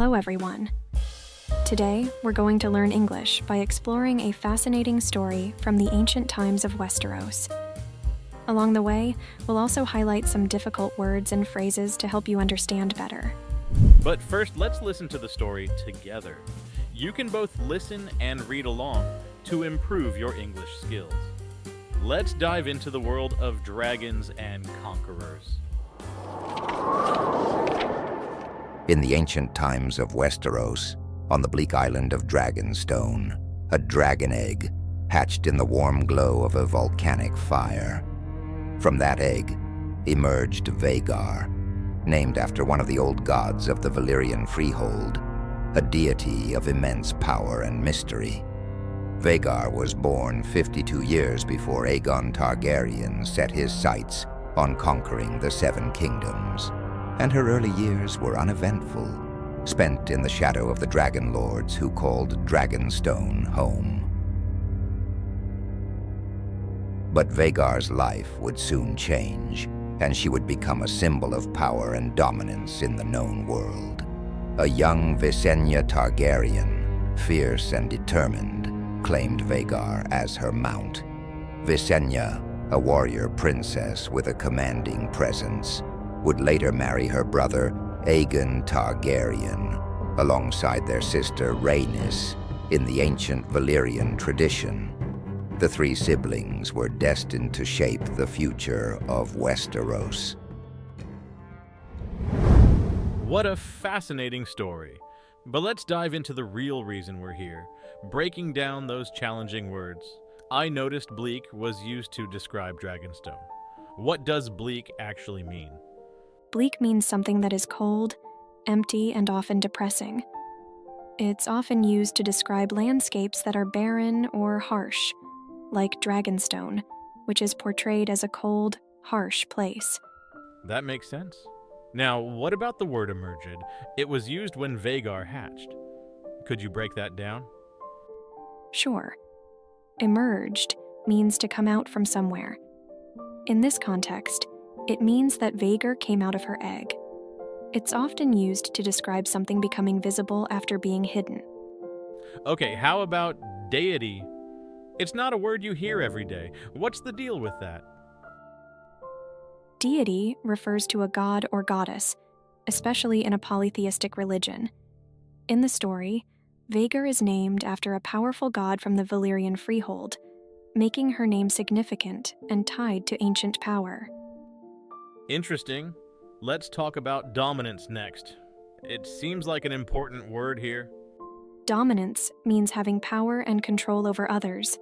Hello, everyone. Today, we're going to learn English by exploring a fascinating story from the ancient times of Westeros. Along the way, we'll also highlight some difficult words and phrases to help you understand better. But first, let's listen to the story together. You can both listen and read along to improve your English skills. Let's dive into the world of dragons and conquerors. In the ancient times of Westeros, on the bleak island of Dragonstone, a dragon egg hatched in the warm glow of a volcanic fire. From that egg emerged Vhagar, named after one of the old gods of the Valyrian Freehold, a deity of immense power and mystery. Vhagar was born 52 years before Aegon Targaryen set his sights on conquering the Seven Kingdoms, and her early years were uneventful, spent in the shadow of the dragon lords who called Dragonstone home. But Vhagar's life would soon change, and she would become a symbol of power and dominance in the known world. A young Visenya Targaryen, fierce and determined, claimed Vhagar as her mount. Visenya, a warrior princess with a commanding presence, would later marry her brother Aegon Targaryen, alongside their sister Rhaenys, in the ancient Valyrian tradition. The three siblings were destined to shape the future of Westeros. What a fascinating story. But let's dive into the real reason we're here, breaking down those challenging words. I noticed bleak was used to describe Dragonstone. What does bleak actually mean? Bleak means something that is cold, empty, and often depressing. It's often used to describe landscapes that are barren or harsh, like Dragonstone, which is portrayed as a cold, harsh place. That makes sense. Now, what about the word emerged? It was used when Vhagar hatched. Could you break that down? Sure. Emerged means to come out from somewhere. In this context, it means that Vhagar came out of her egg. It's often used to describe something becoming visible after being hidden. Okay, how about deity? It's not a word you hear every day. What's the deal with that? Deity refers to a god or goddess, especially in a polytheistic religion. In the story, Vhagar is named after a powerful god from the Valyrian Freehold, making her name significant and tied to ancient power. Interesting. Let's talk about dominance next. It seems like an important word here. Dominance means having power and control over others.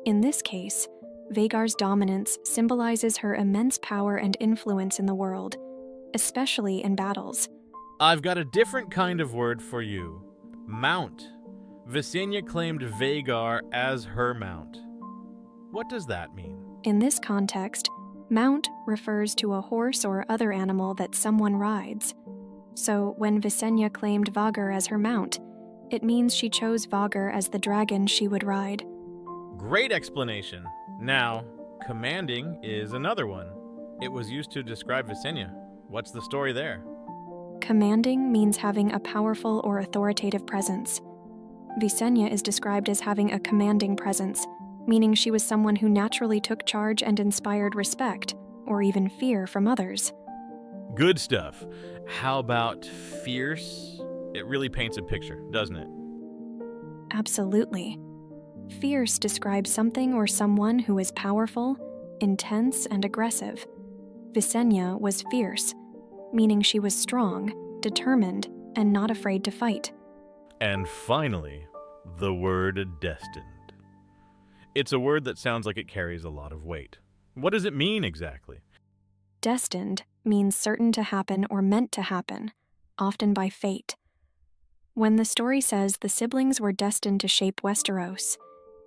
In this case, Vhagar's dominance symbolizes her immense power and influence in the world, especially in battles. I've got a different kind of word for you. Mount. Visenya claimed Vhagar as her mount. What does that mean? In this context, mount refers to a horse or other animal that someone rides. So when Visenya claimed Vhagar as her mount, it means she chose Vhagar as the dragon she would ride. Great explanation. Now, commanding is another one. It was used to describe Visenya. What's the story there? Commanding means having a powerful or authoritative presence. Visenya is described as having a commanding presence, meaning she was someone who naturally took charge and inspired respect, or even fear from others. Good stuff. How about fierce? It really paints a picture, doesn't it? Absolutely. Fierce describes something or someone who is powerful, intense, and aggressive. Visenya was fierce, meaning she was strong, determined, and not afraid to fight. And finally, the word destined. It's a word that sounds like it carries a lot of weight. What does it mean exactly? Destined means certain to happen or meant to happen, often by fate. When the story says the siblings were destined to shape Westeros,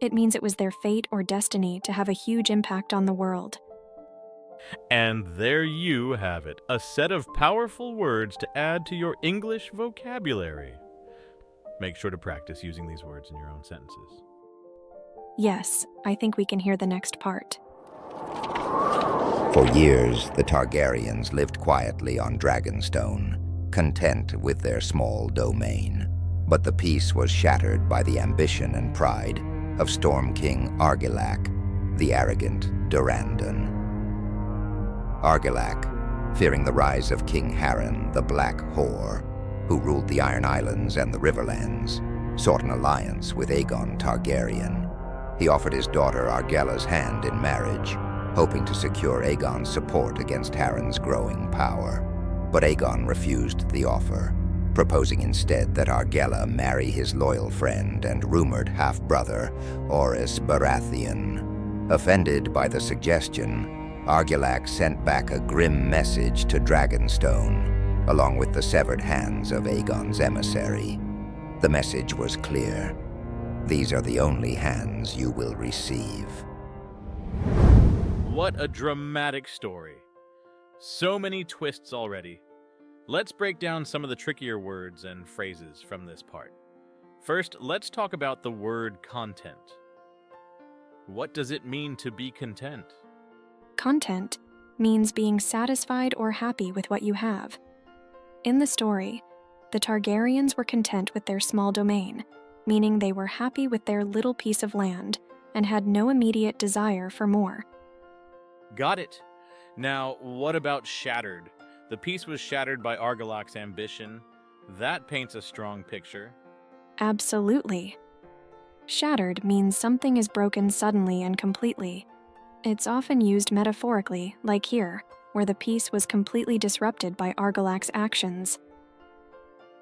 it means it was their fate or destiny to have a huge impact on the world. And there you have it, a set of powerful words to add to your English vocabulary. Make sure to practice using these words in your own sentences. Yes, I think we can hear the next part. For years, the Targaryens lived quietly on Dragonstone, content with their small domain. But the peace was shattered by the ambition and pride of Storm King Argilac, the arrogant Durandon. Argilac, fearing the rise of King Harren, the Black Whore, who ruled the Iron Islands and the Riverlands, sought an alliance with Aegon Targaryen. He offered his daughter Argella's hand in marriage, hoping to secure Aegon's support against Harren's growing power. But Aegon refused the offer, proposing instead that Argella marry his loyal friend and rumored half-brother, Orys Baratheon. Offended by the suggestion, Argilac sent back a grim message to Dragonstone, along with the severed hands of Aegon's emissary. The message was clear. These are the only hands you will receive. What a dramatic story. So many twists already. Let's break down some of the trickier words and phrases from this part. First, let's talk about the word content. What does it mean to be content? Content means being satisfied or happy with what you have. In the story, the Targaryens were content with their small domain, meaning they were happy with their little piece of land and had no immediate desire for more. Got it. Now, what about shattered? The peace was shattered by Argilac's ambition. That paints a strong picture. Absolutely. Shattered means something is broken suddenly and completely. It's often used metaphorically, like here, where the peace was completely disrupted by Argilac's actions.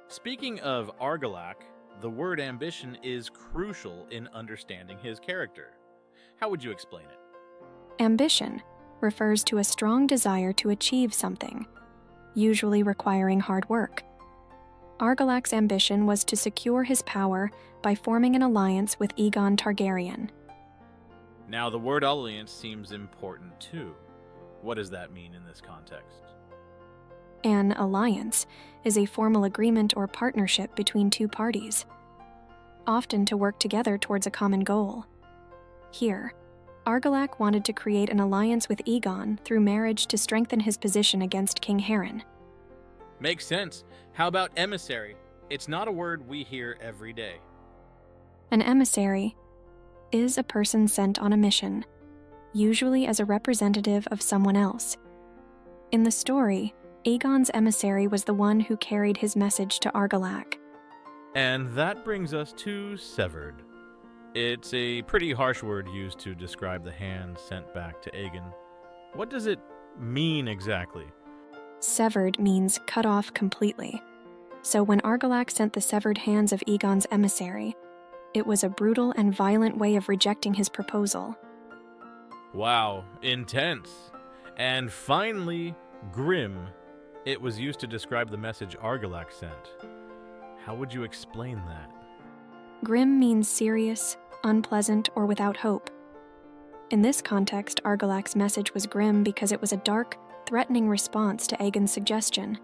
Speaking of Argilac, the word ambition is crucial in understanding his character. How would you explain it? Ambition refers to a strong desire to achieve something, usually requiring hard work. Argilac's ambition was to secure his power by forming an alliance with Aegon Targaryen. Now, the word alliance seems important too. What does that mean in this context? An alliance is a formal agreement or partnership between two parties, often to work together towards a common goal. Here, Argilac wanted to create an alliance with Aegon through marriage to strengthen his position against King Harren. Makes sense. How about emissary? It's not a word we hear every day. An emissary is a person sent on a mission, usually as a representative of someone else. In the story, Aegon's emissary was the one who carried his message to Argilac. And that brings us to severed. It's a pretty harsh word used to describe the hand sent back to Aegon. What does it mean exactly? Severed means cut off completely. So when Argilac sent the severed hands of Aegon's emissary, it was a brutal and violent way of rejecting his proposal. Wow, intense. And finally, grim. It was used to describe the message Argilac sent. How would you explain that? Grim means serious, unpleasant, or without hope. In this context, Argilac's message was grim because it was a dark, threatening response to Aegon's suggestion.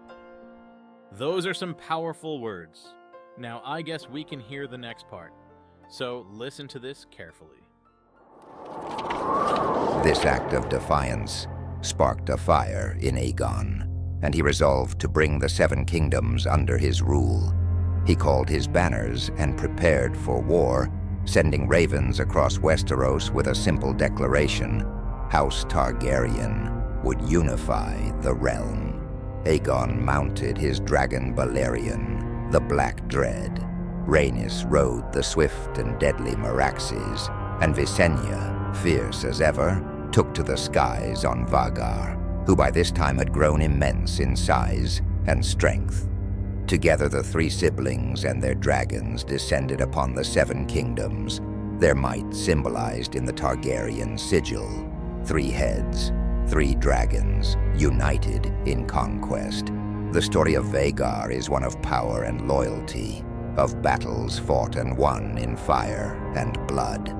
Those are some powerful words. Now I guess we can hear the next part. So listen to this carefully. This act of defiance sparked a fire in Aegon, and he resolved to bring the Seven Kingdoms under his rule. He called his banners and prepared for war, sending ravens across Westeros with a simple declaration: House Targaryen would unify the realm. Aegon mounted his dragon Balerion, the Black Dread. Rhaenys rode the swift and deadly Meraxes, and Visenya, fierce as ever, took to the skies on Vhagar, who by this time had grown immense in size and strength. Together the three siblings and their dragons descended upon the Seven Kingdoms, their might symbolized in the Targaryen sigil: 3 heads, 3 dragons, united in conquest. The story of Vhagar is one of power and loyalty, of battles fought and won in fire and blood.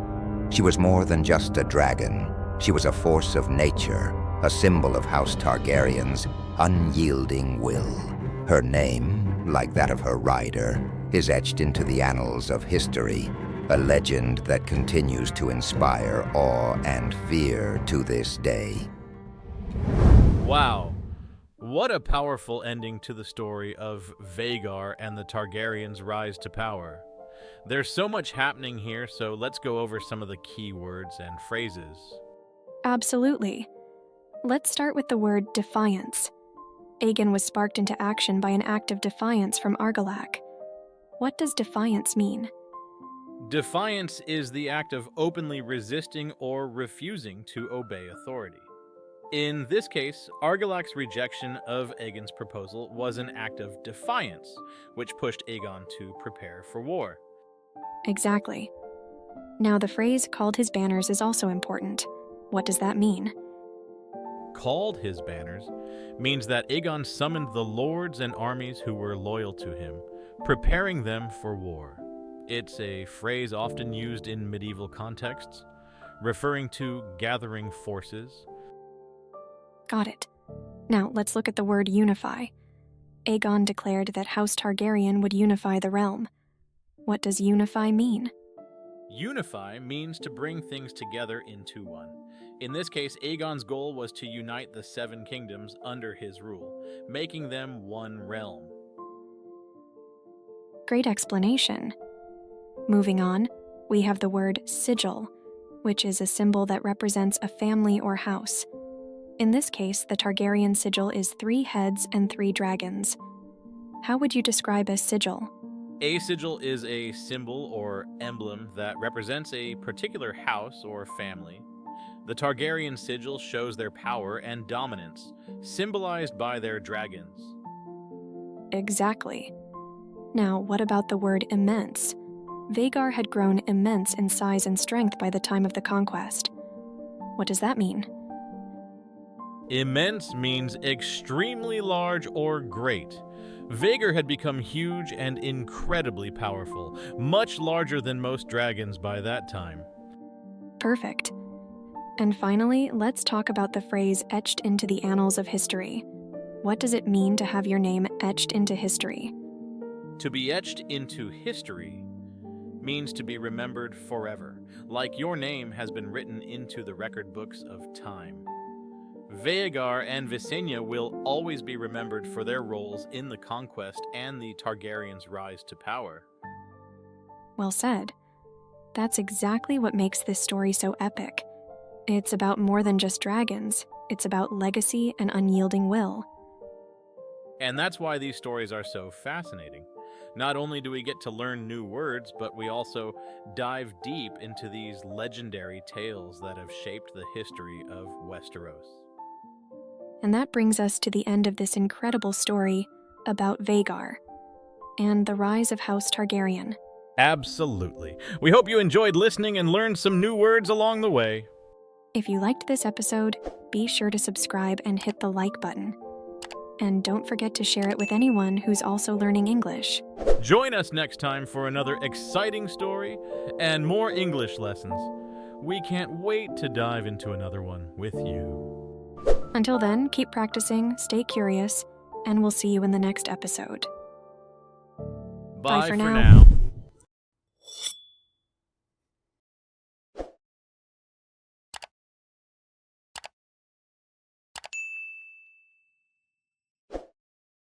She was more than just a dragon. She was a force of nature, a symbol of House Targaryen's unyielding will. Her name, like that of her rider, is etched into the annals of history, a legend that continues to inspire awe and fear to this day. Wow. What a powerful ending to the story of Vhagar and the Targaryens' rise to power. There's so much happening here, so let's go over some of the key words and phrases. Absolutely. Let's start with the word defiance. Aegon was sparked into action by an act of defiance from Argilac. What does defiance mean? Defiance is the act of openly resisting or refusing to obey authority. In this case, Argilac's rejection of Aegon's proposal was an act of defiance, which pushed Aegon to prepare for war. Exactly. Now, the phrase called his banners is also important. What does that mean? Called his banners means that Aegon summoned the lords and armies who were loyal to him, preparing them for war. It's a phrase often used in medieval contexts, referring to gathering forces. Got it. Now, let's look at the word unify. Aegon declared that House Targaryen would unify the realm. What does unify mean? Unify means to bring things together into one. In this case, Aegon's goal was to unite the 7 kingdoms under his rule, making them one realm. Great explanation. Moving on, we have the word sigil, which is a symbol that represents a family or house. In this case, the Targaryen sigil is 3 heads and 3 dragons. How would you describe a sigil? A sigil is a symbol or emblem that represents a particular house or family. The Targaryen sigil shows their power and dominance, symbolized by their dragons. Exactly. Now, what about the word immense? Vhagar had grown immense in size and strength by the time of the conquest. What does that mean? Immense means extremely large or great. Vhagar had become huge and incredibly powerful, much larger than most dragons by that time. Perfect. And finally, let's talk about the phrase etched into the annals of history. What does it mean to have your name etched into history? To be etched into history means to be remembered forever, like your name has been written into the record books of time. Vhagar and Visenya will always be remembered for their roles in the conquest and the Targaryens' rise to power. Well said. That's exactly what makes this story so epic. It's about more than just dragons. It's about legacy and unyielding will. And that's why these stories are so fascinating. Not only do we get to learn new words, but we also dive deep into these legendary tales that have shaped the history of Westeros. And that brings us to the end of this incredible story about Vhagar and the rise of House Targaryen. Absolutely. We hope you enjoyed listening and learned some new words along the way. If you liked this episode, be sure to subscribe and hit the like button. And don't forget to share it with anyone who's also learning English. Join us next time for another exciting story and more English lessons. We can't wait to dive into another one with you. Until then, keep practicing, stay curious, and we'll see you in the next episode. Bye for for now. now.